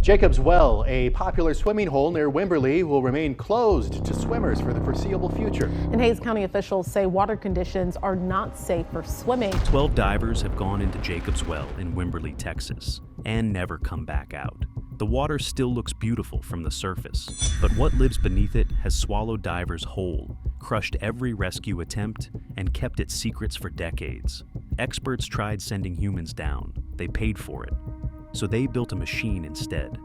Jacob's Well, a popular swimming hole near Wimberley, will remain closed to swimmers for the foreseeable future. And Hays County officials say water conditions are not safe for swimming. 12 divers have gone into Jacob's Well in Wimberley, Texas, and never come back out. The water still looks beautiful from the surface, but what lives beneath it has swallowed divers whole, crushed every rescue attempt, and kept its secrets for decades. Experts tried sending humans down. They paid for it. So they built a machine instead.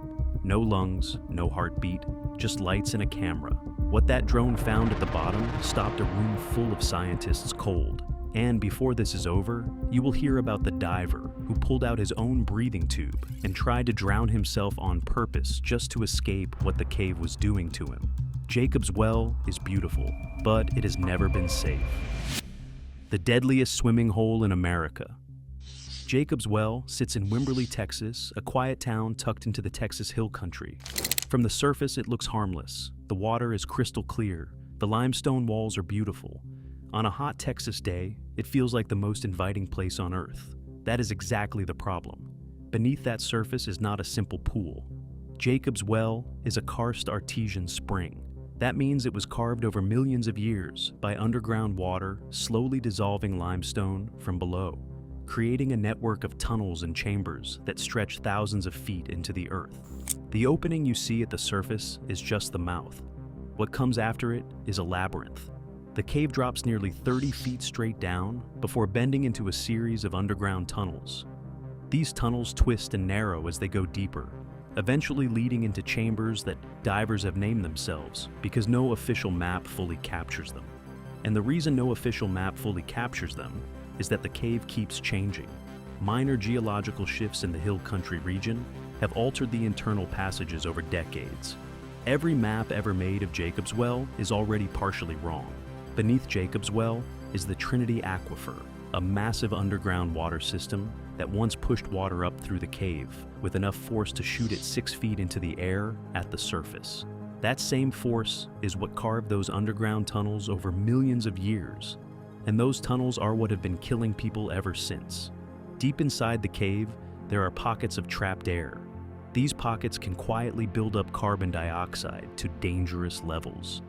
No lungs, no heartbeat, just lights and a camera. What that drone found at the bottom stopped a room full of scientists cold. And before this is over, you will hear about the diver who pulled out his own breathing tube and tried to drown himself on purpose just to escape what the cave was doing to him. Jacob's Well is beautiful, but it has never been safe. The deadliest swimming hole in America. Jacob's Well sits in Wimberley, Texas, a quiet town tucked into the Texas Hill Country. From the surface, it looks harmless. The water is crystal clear. The limestone walls are beautiful. On a hot Texas day, it feels like the most inviting place on Earth. That is exactly the problem. Beneath that surface is not a simple pool. Jacob's Well is a karst artesian spring. That means it was carved over millions of years by underground water slowly dissolving limestone from below, creating a network of tunnels and chambers that stretch thousands of feet into the earth. The opening you see at the surface is just the mouth. What comes after it is a labyrinth. The cave drops nearly 30 feet straight down before bending into a series of underground tunnels. These tunnels twist and narrow as they go deeper, eventually leading into chambers that divers have named themselves because no official map fully captures them. And the reason no official map fully captures them is that the cave keeps changing. Minor geological shifts in the Hill Country region have altered the internal passages over decades. Every map ever made of Jacob's Well is already partially wrong. Beneath Jacob's Well is the Trinity Aquifer, a massive underground water system that once pushed water up through the cave with enough force to shoot it 6 feet into the air at the surface. That same force is what carved those underground tunnels over millions of years. And those tunnels are what have been killing people ever since. Deep inside the cave, there are pockets of trapped air. These pockets can quietly build up carbon dioxide to dangerous levels.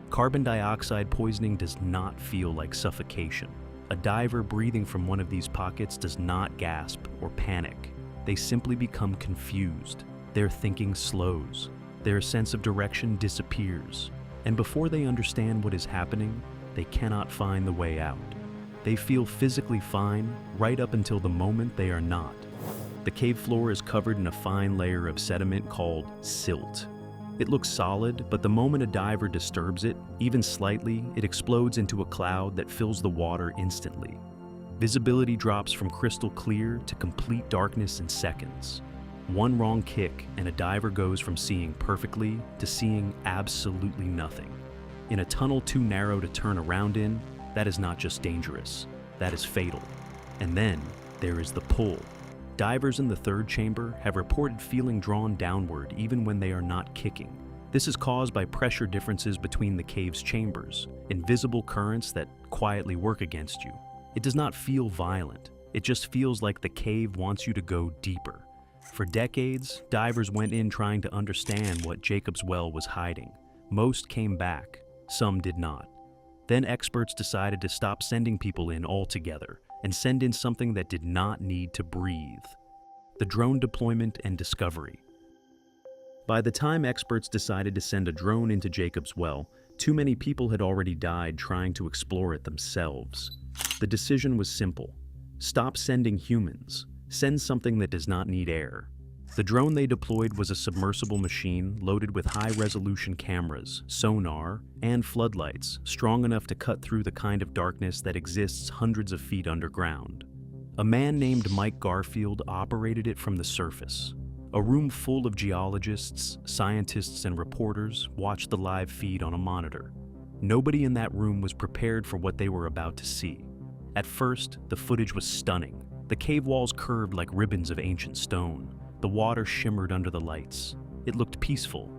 Carbon dioxide poisoning does not feel like suffocation. A diver breathing from one of these pockets does not gasp or panic. They simply become confused. Their thinking slows. Their sense of direction disappears. And before they understand what is happening, they cannot find the way out. They feel physically fine right up until the moment they are not. The cave floor is covered in a fine layer of sediment called silt. It looks solid, but the moment a diver disturbs it, even slightly, it explodes into a cloud that fills the water instantly. Visibility drops from crystal clear to complete darkness in seconds. One wrong kick and a diver goes from seeing perfectly to seeing absolutely nothing. In a tunnel too narrow to turn around in, that is not just dangerous, that is fatal. And then there is the pull. Divers in the third chamber have reported feeling drawn downward even when they are not kicking. This is caused by pressure differences between the cave's chambers, invisible currents that quietly work against you. It does not feel violent, it just feels like the cave wants you to go deeper. For decades, divers went in trying to understand what Jacob's Well was hiding. Most came back. Some did not. Then experts decided to stop sending people in altogether and send in something that did not need to breathe: the drone deployment and discovery. By the time experts decided to send a drone into Jacob's Well, too many people had already died trying to explore it themselves. The decision was simple: stop sending humans, send something that does not need air. The drone they deployed was a submersible machine loaded with high-resolution cameras, sonar, and floodlights strong enough to cut through the kind of darkness that exists hundreds of feet underground. A man named Mike Garfield operated it from the surface. A room full of geologists, scientists, and reporters watched the live feed on a monitor. Nobody in that room was prepared for what they were about to see. At first, the footage was stunning. The cave walls curved like ribbons of ancient stone. The water shimmered under the lights. It looked peaceful.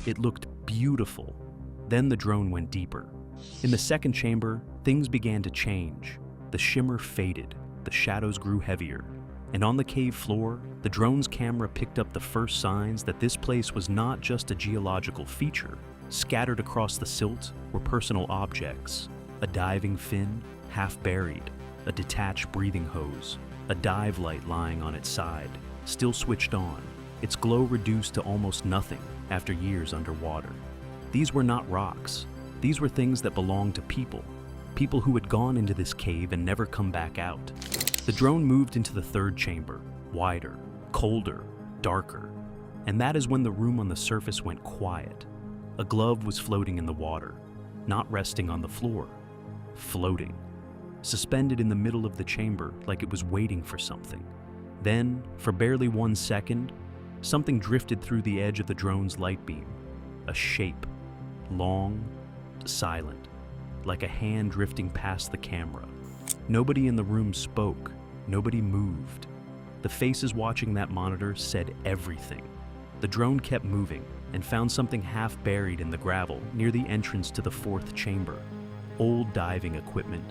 It looked beautiful. Then the drone went deeper. In the second chamber, things began to change. The shimmer faded. The shadows grew heavier. And on the cave floor, the drone's camera picked up the first signs that this place was not just a geological feature. Scattered across the silt were personal objects: a diving fin, half buried, a detached breathing hose, a dive light lying on its side, still switched on, its glow reduced to almost nothing after years underwater. These were not rocks. These were things that belonged to people who had gone into this cave and never come back out. The drone moved into the third chamber, wider, colder, darker, and that is when the room on the surface went quiet. A glove was floating in the water, not resting on the floor, floating, suspended in the middle of the chamber like it was waiting for something. Then, for barely 1 second, something drifted through the edge of the drone's light beam. A shape, long, silent, like a hand drifting past the camera. Nobody in the room spoke. Nobody moved. The faces watching that monitor said everything. The drone kept moving and found something half buried in the gravel near the entrance to the fourth chamber. Old diving equipment,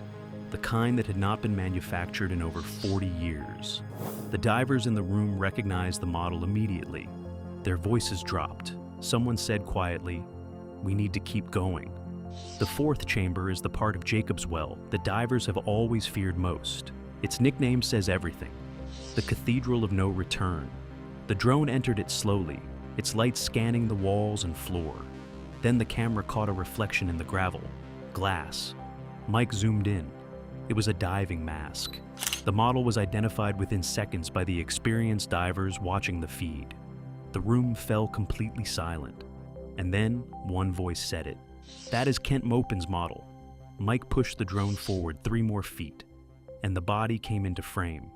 the kind that had not been manufactured in over 40 years. The divers in the room recognized the model immediately. Their voices dropped. Someone said quietly, "We need to keep going." The fourth chamber is the part of Jacob's Well that divers have always feared most. Its nickname says everything: the Cathedral of No Return. The drone entered it slowly, its light scanning the walls and floor. Then the camera caught a reflection in the gravel. Glass. Mike zoomed in. It was a diving mask. The model was identified within seconds by the experienced divers watching the feed. The room fell completely silent. And then one voice said it. "That is Kent Mopin's model." Mike pushed the drone forward 3 more feet, and the body came into frame.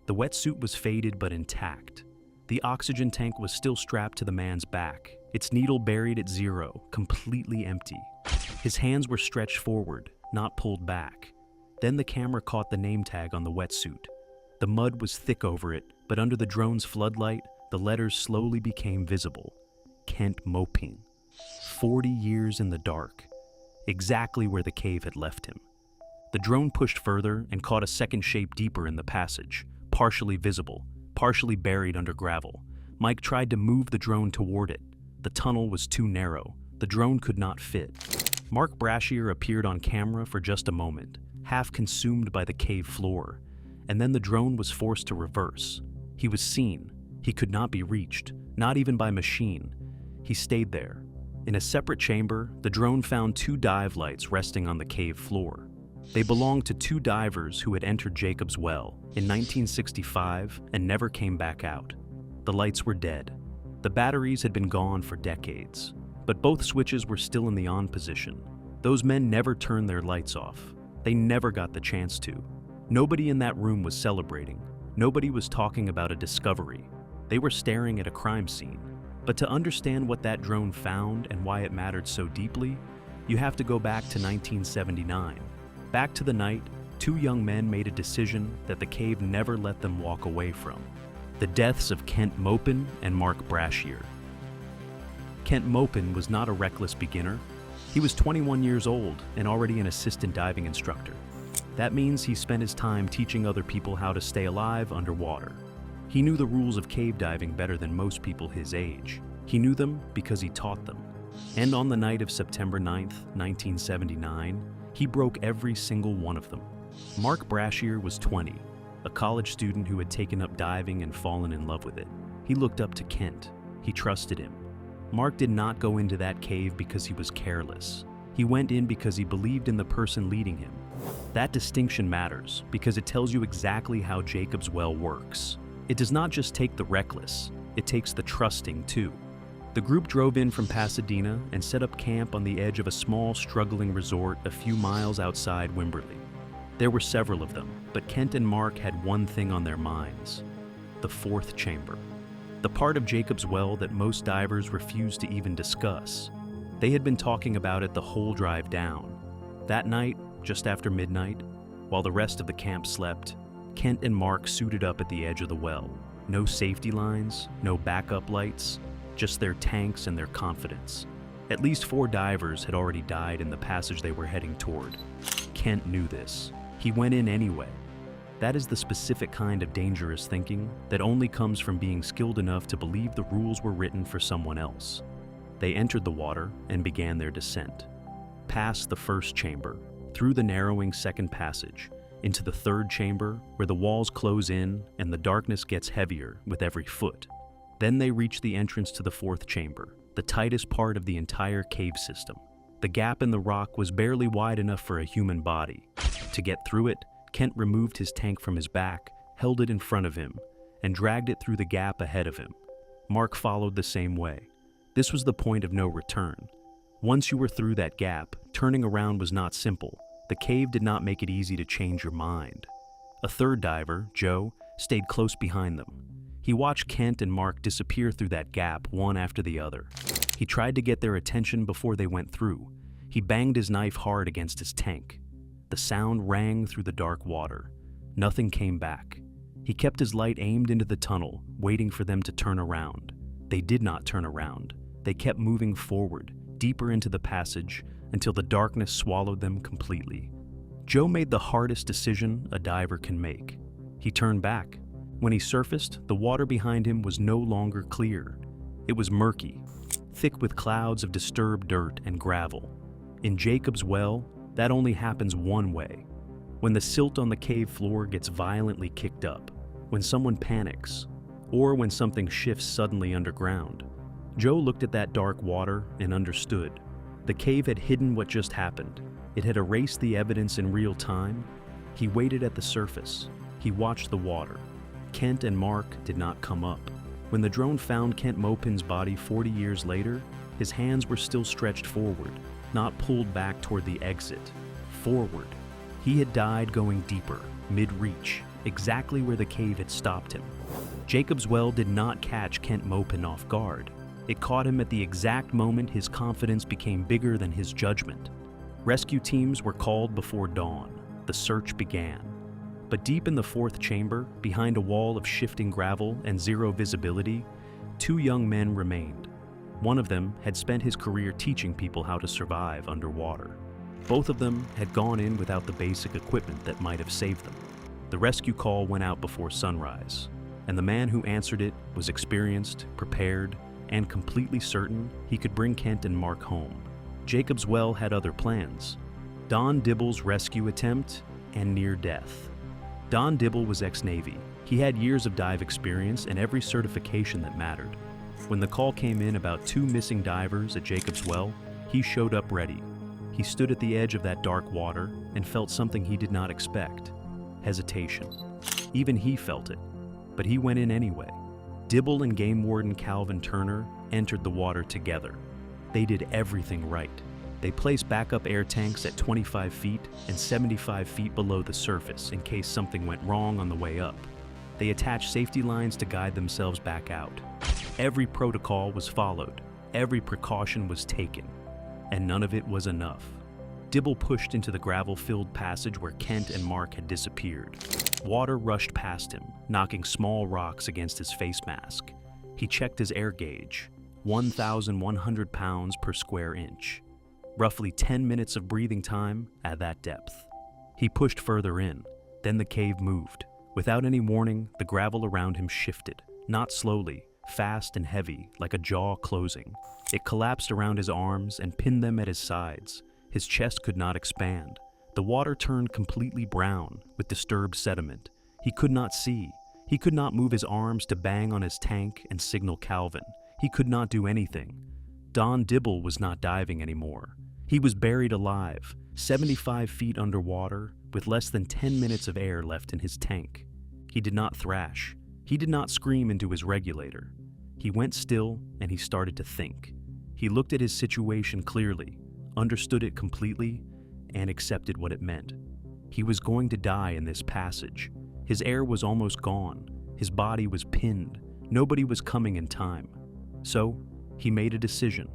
The wetsuit was faded but intact. The oxygen tank was still strapped to the man's back, its needle buried at 0, completely empty. His hands were stretched forward, not pulled back. Then the camera caught the name tag on the wetsuit. The mud was thick over it, but under the drone's floodlight, the letters slowly became visible. Kent Mopin. 40 years in the dark. Exactly where the cave had left him. The drone pushed further and caught a second shape deeper in the passage, partially visible, partially buried under gravel. Mike tried to move the drone toward it. The tunnel was too narrow. The drone could not fit. Mark Brashear appeared on camera for just a moment, half consumed by the cave floor, and then the drone was forced to reverse. He was seen. He could not be reached, not even by machine. He stayed there. In a separate chamber, the drone found 2 dive lights resting on the cave floor. They belonged to 2 divers who had entered Jacob's Well in 1965 and never came back out. The lights were dead. The batteries had been gone for decades, but both switches were still in the on position. Those men never turned their lights off. They never got the chance to. Nobody in that room was celebrating. Nobody was talking about a discovery. They were staring at a crime scene. But to understand what that drone found and why it mattered so deeply, you have to go back to 1979. Back to the night, 2 young men made a decision that the cave never let them walk away from. The deaths of Kent Mopin and Mark Brashear. Kent Mopin was not a reckless beginner. He was 21 years old and already an assistant diving instructor. That means he spent his time teaching other people how to stay alive underwater. He knew the rules of cave diving better than most people his age. He knew them because he taught them. And on the night of September 9th, 1979, he broke every single one of them. Mark Brashear was 20, a college student who had taken up diving and fallen in love with it. He looked up to Kent. He trusted him. Mark did not go into that cave because he was careless. He went in because he believed in the person leading him. That distinction matters because it tells you exactly how Jacob's Well works. It does not just take the reckless, it takes the trusting too. The group drove in from Pasadena and set up camp on the edge of a small, struggling resort a few miles outside Wimberley. There were several of them, but Kent and Mark had one thing on their minds: the fourth chamber. The part of Jacob's Well that most divers refuse to even discuss. They had been talking about it the whole drive down. That night, just after midnight, while the rest of the camp slept, Kent and Mark suited up at the edge of the well. No safety lines, no backup lights, just their tanks and their confidence. At least 4 divers had already died in the passage they were heading toward. Kent knew this. He went in anyway. That is the specific kind of dangerous thinking that only comes from being skilled enough to believe the rules were written for someone else. They entered the water and began their descent. Past the first chamber, through the narrowing second passage, into the third chamber where the walls close in and the darkness gets heavier with every foot. Then they reach the entrance to the fourth chamber, the tightest part of the entire cave system. The gap in the rock was barely wide enough for a human body. To get through it, Kent removed his tank from his back, held it in front of him, and dragged it through the gap ahead of him. Mark followed the same way. This was the point of no return. Once you were through that gap, turning around was not simple. The cave did not make it easy to change your mind. A third diver, Joe, stayed close behind them. He watched Kent and Mark disappear through that gap one after the other. He tried to get their attention before they went through. He banged his knife hard against his tank. The sound rang through the dark water. Nothing came back. He kept his light aimed into the tunnel, waiting for them to turn around. They did not turn around. They kept moving forward, deeper into the passage, until the darkness swallowed them completely. Joe made the hardest decision a diver can make. He turned back. When he surfaced, the water behind him was no longer clear. It was murky, thick with clouds of disturbed dirt and gravel. In Jacob's Well, that only happens one way. When the silt on the cave floor gets violently kicked up, when someone panics, or when something shifts suddenly underground. Joe looked at that dark water and understood. The cave had hidden what just happened. It had erased the evidence in real time. He waited at the surface. He watched the water. Kent and Mark did not come up. When the drone found Kent Mopin's body 40 years later, his hands were still stretched forward, not pulled back toward the exit. Forward. He had died going deeper, mid-reach, exactly where the cave had stopped him. Jacob's Well did not catch Kent Mopin off guard. It caught him at the exact moment his confidence became bigger than his judgment. Rescue teams were called before dawn. The search began. But deep in the fourth chamber, behind a wall of shifting gravel and zero visibility, two young men remained. One of them had spent his career teaching people how to survive underwater. Both of them had gone in without the basic equipment that might have saved them. The rescue call went out before sunrise, and the man who answered it was experienced, prepared, and completely certain he could bring Kent and Mark home. Jacob's Well had other plans. Don Dibble's rescue attempt and near death. Don Dibble was ex-Navy. He had years of dive experience and every certification that mattered. When the call came in about two missing divers at Jacob's Well, he showed up ready. He stood at the edge of that dark water and felt something he did not expect. Hesitation. Even he felt it, but he went in anyway. Dibble and Game Warden Calvin Turner entered the water together. They did everything right. They placed backup air tanks at 25 feet and 75 feet below the surface in case something went wrong on the way up. They attached safety lines to guide themselves back out. Every protocol was followed. Every precaution was taken. And none of it was enough. Dibble pushed into the gravel-filled passage where Kent and Mark had disappeared. Water rushed past him, knocking small rocks against his face mask. He checked his air gauge, 1,100 pounds per square inch. Roughly 10 minutes of breathing time at that depth. He pushed further in, then the cave moved. Without any warning, the gravel around him shifted, not slowly, fast and heavy, like a jaw closing. It collapsed around his arms and pinned them at his sides. His chest could not expand. The water turned completely brown with disturbed sediment. He could not see. He could not move his arms to bang on his tank and signal Calvin. He could not do anything. Don Dibble was not diving anymore. He was buried alive, 75 feet underwater, with less than 10 minutes of air left in his tank. He did not thrash. He did not scream into his regulator. He went still and he started to think. He looked at his situation clearly, understood it completely, and accepted what it meant. He was going to die in this passage. His air was almost gone. His body was pinned. Nobody was coming in time. So, he made a decision.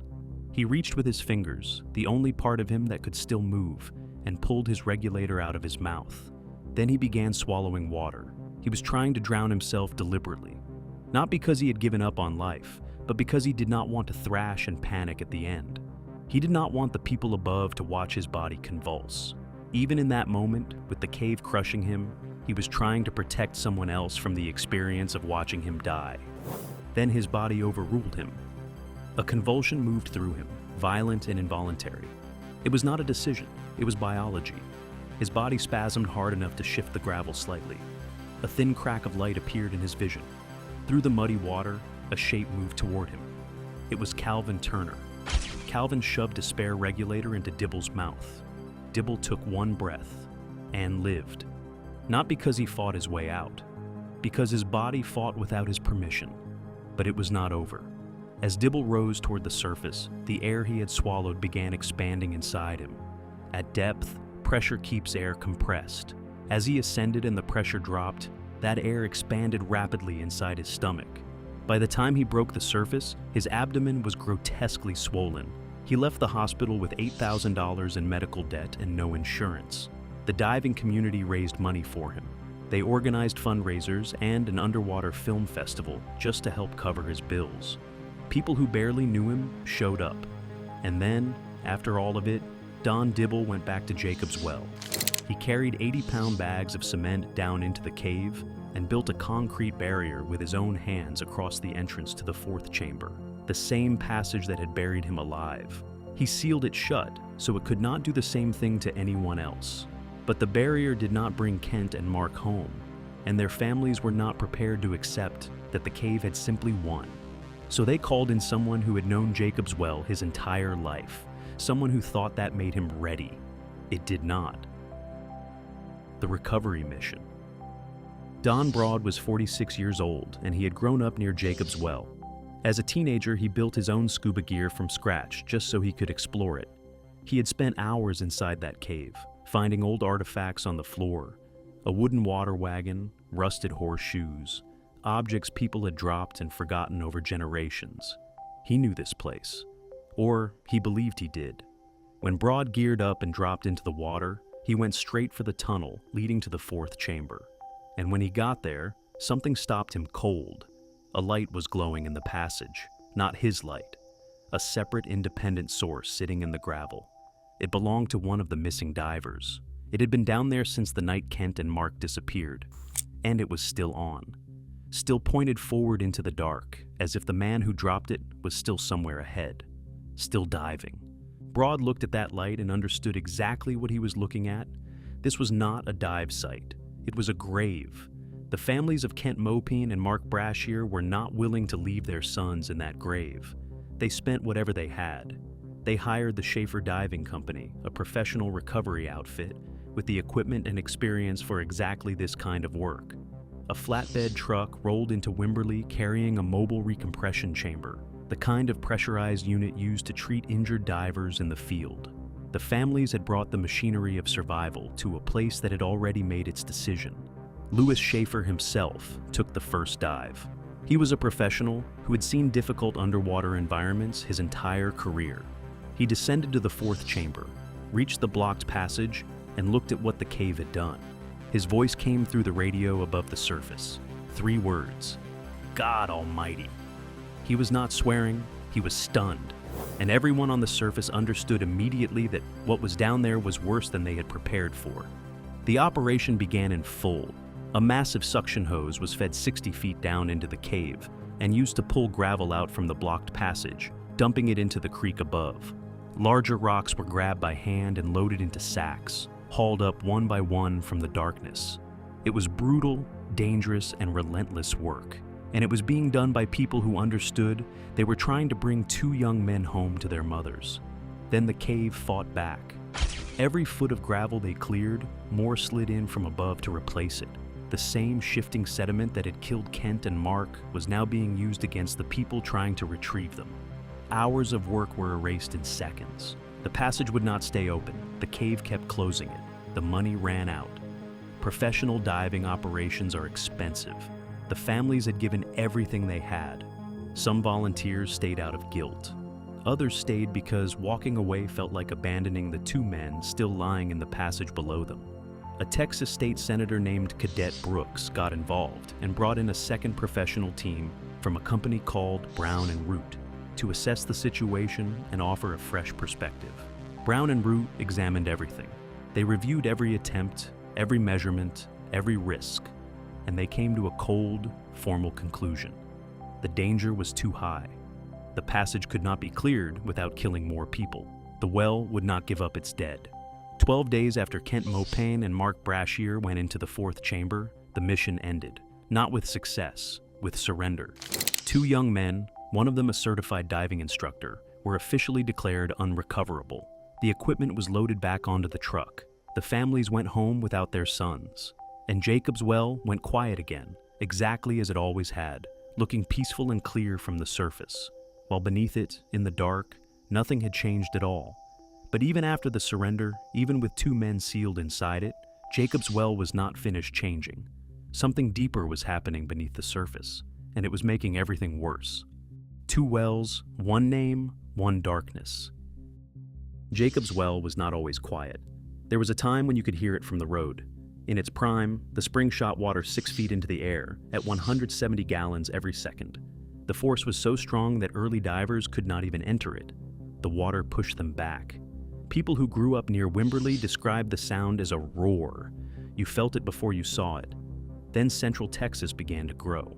He reached with his fingers, the only part of him that could still move, and pulled his regulator out of his mouth. Then he began swallowing water. He was trying to drown himself deliberately. Not because he had given up on life, but because he did not want to thrash and panic at the end. He did not want the people above to watch his body convulse. Even in that moment, with the cave crushing him, He was trying to protect someone else from the experience of watching him die. Then his body overruled him. A convulsion moved through him, violent and involuntary. It was not a decision, it was biology. His body spasmed hard enough to shift the gravel slightly. A thin crack of light appeared in his vision. Through the muddy water, a shape moved toward him. It was Calvin Turner. Calvin shoved a spare regulator into Dibble's mouth. Dibble took one breath and lived. Not because he fought his way out, because his body fought without his permission. But it was not over. As Dibble rose toward the surface, the air he had swallowed began expanding inside him. At depth, pressure keeps air compressed. As he ascended and the pressure dropped, that air expanded rapidly inside his stomach. By the time he broke the surface, his abdomen was grotesquely swollen. He left the hospital with $8,000 in medical debt and no insurance. The diving community raised money for him. They organized fundraisers and an underwater film festival just to help cover his bills. People who barely knew him showed up. And then, after all of it, Don Dibble went back to Jacob's Well. He carried 80-pound bags of cement down into the cave and built a concrete barrier with his own hands across the entrance to the fourth chamber, the same passage that had buried him alive. He sealed it shut so it could not do the same thing to anyone else. But the barrier did not bring Kent and Mark home, and their families were not prepared to accept that the cave had simply won. So they called in someone who had known Jacob's Well his entire life, someone who thought that made him ready. It did not. The recovery mission. Don Broad was 46 years old, and he had grown up near Jacob's Well. As a teenager, he built his own scuba gear from scratch just so he could explore it. He had spent hours inside that cave, finding old artifacts on the floor, a wooden water wagon, rusted horseshoes, objects people had dropped and forgotten over generations. He knew this place, or he believed he did. When Broad geared up and dropped into the water, he went straight for the tunnel leading to the fourth chamber. And when he got there, something stopped him cold. A light was glowing in the passage, not his light, a separate independent source sitting in the gravel. It belonged to one of the missing divers. It had been down there since the night Kent and Mark disappeared, and it was still on, still pointed forward into the dark, as if the man who dropped it was still somewhere ahead, still diving. Broad looked at that light and understood exactly what he was looking at. This was not a dive site. It was a grave. The families of Kent Mopine and Mark Brashear were not willing to leave their sons in that grave. They spent whatever they had. They hired the Schaefer Diving Company, a professional recovery outfit, with the equipment and experience for exactly this kind of work. A flatbed truck rolled into Wimberley carrying a mobile recompression chamber, the kind of pressurized unit used to treat injured divers in the field. The families had brought the machinery of survival to a place that had already made its decision. Louis Schaefer himself took the first dive. He was a professional who had seen difficult underwater environments his entire career. He descended to the fourth chamber, reached the blocked passage, and looked at what the cave had done. His voice came through the radio above the surface. 3 words: God Almighty. He was not swearing, he was stunned, and everyone on the surface understood immediately that what was down there was worse than they had prepared for. The operation began in full. A massive suction hose was fed 60 feet down into the cave and used to pull gravel out from the blocked passage, dumping it into the creek above. Larger rocks were grabbed by hand and loaded into sacks, hauled up one by one from the darkness. It was brutal, dangerous, and relentless work, and it was being done by people who understood they were trying to bring 2 young men home to their mothers. Then the cave fought back. Every foot of gravel they cleared, more slid in from above to replace it. The same shifting sediment that had killed Kent and Mark was now being used against the people trying to retrieve them. Hours of work were erased in seconds. The passage would not stay open. The cave kept closing it. The money ran out. Professional diving operations are expensive. The families had given everything they had. Some volunteers stayed out of guilt. Others stayed because walking away felt like abandoning the 2 men still lying in the passage below them. A Texas state senator named Cadet Brooks got involved and brought in a second professional team from a company called Brown and Root to assess the situation and offer a fresh perspective. Brown and Root examined everything. They reviewed every attempt, every measurement, every risk, and they came to a cold, formal conclusion. The danger was too high. The passage could not be cleared without killing more people. The well would not give up its dead. 12 days after Kent Maupin and Mark Brashear went into the fourth chamber, the mission ended. Not with success, with surrender. 2 young men, one of them a certified diving instructor, were officially declared unrecoverable. The equipment was loaded back onto the truck. The families went home without their sons. And Jacob's Well went quiet again, exactly as it always had, looking peaceful and clear from the surface. While beneath it, in the dark, nothing had changed at all. But even after the surrender, even with 2 men sealed inside it, Jacob's Well was not finished changing. Something deeper was happening beneath the surface, and it was making everything worse. 2 wells, 1 name, 1 darkness. Jacob's Well was not always quiet. There was a time when you could hear it from the road. In its prime, the spring shot water 6 feet into the air at 170 gallons every second. The force was so strong that early divers could not even enter it. The water pushed them back. People who grew up near Wimberley described the sound as a roar. You felt it before you saw it. Then Central Texas began to grow.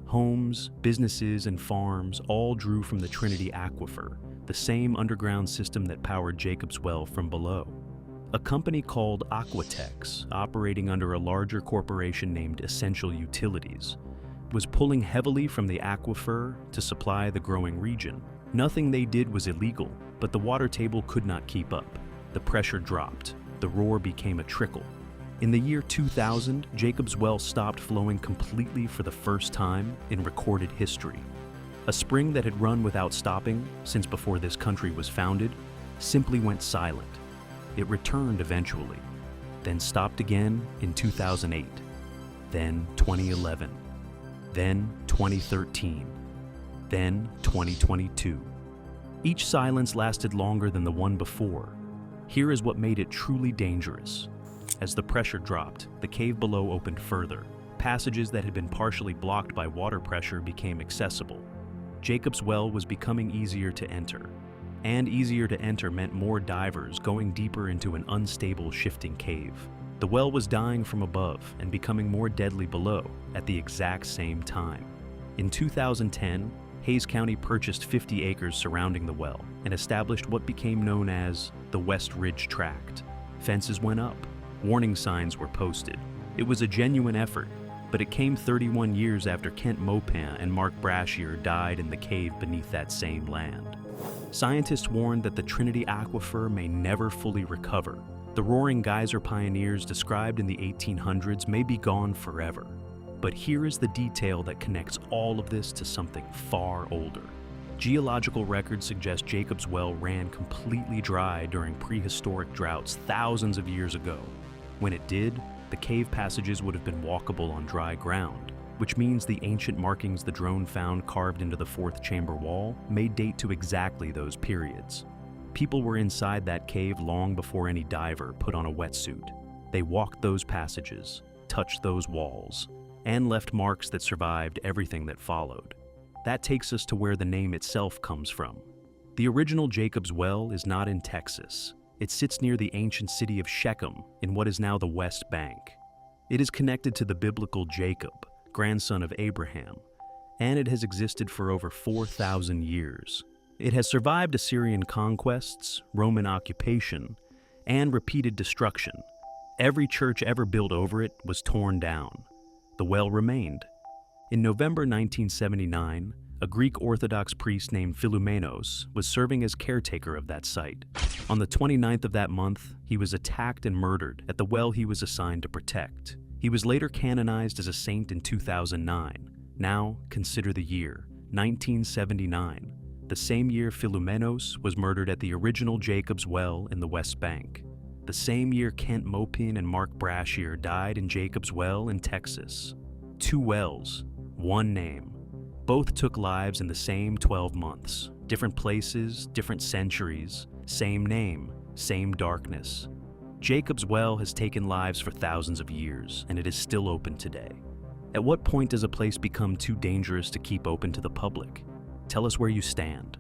Homes, businesses, and farms all drew from the Trinity Aquifer, the same underground system that powered Jacob's Well from below. A company called Aquatex, operating under a larger corporation named Essential Utilities, was pulling heavily from the aquifer to supply the growing region. Nothing they did was illegal, but the water table could not keep up. The pressure dropped. The roar became a trickle. In the year 2000, Jacob's Well stopped flowing completely for the first time in recorded history. A spring that had run without stopping since before this country was founded simply went silent. It returned eventually, then stopped again in 2008, then 2011, then 2013, then 2022. Each silence lasted longer than the one before. Here is what made it truly dangerous. As the pressure dropped, the cave below opened further. Passages that had been partially blocked by water pressure became accessible. Jacob's Well was becoming easier to enter. And easier to enter meant more divers going deeper into an unstable, shifting cave. The well was dying from above and becoming more deadly below at the exact same time. In 2010, Hays County purchased 50 acres surrounding the well and established what became known as the West Ridge Tract. Fences went up. Warning signs were posted. It was a genuine effort, but it came 31 years after Kent Maupin and Mark Brashear died in the cave beneath that same land. Scientists warned that the Trinity Aquifer may never fully recover. The roaring geyser pioneers described in the 1800s may be gone forever. But here is the detail that connects all of this to something far older. Geological records suggest Jacob's Well ran completely dry during prehistoric droughts thousands of years ago. When it did, the cave passages would have been walkable on dry ground, which means the ancient markings the drone found carved into the fourth chamber wall may date to exactly those periods. People were inside that cave long before any diver put on a wetsuit. They walked those passages, touched those walls, and left marks that survived everything that followed. That takes us to where the name itself comes from. The original Jacob's Well is not in Texas. It sits near the ancient city of Shechem in what is now the West Bank. It is connected to the biblical Jacob, grandson of Abraham, and it has existed for over 4,000 years. It has survived Assyrian conquests, Roman occupation, and repeated destruction. Every church ever built over it was torn down. The well remained. In November 1979, a Greek Orthodox priest named Philomenos was serving as caretaker of that site. On the 29th of that month, he was attacked and murdered at the well he was assigned to protect. He was later canonized as a saint in 2009. Now, consider the year, 1979, the same year Philomenos was murdered at the original Jacob's Well in the West Bank. The same year Kent Maupin and Mark Brashear died in Jacob's Well in Texas. 2 wells, 1 name. Both took lives in the same 12 months. Different places, different centuries, same name, same darkness. Jacob's Well has taken lives for thousands of years, and it is still open today. At what point does a place become too dangerous to keep open to the public? Tell us where you stand.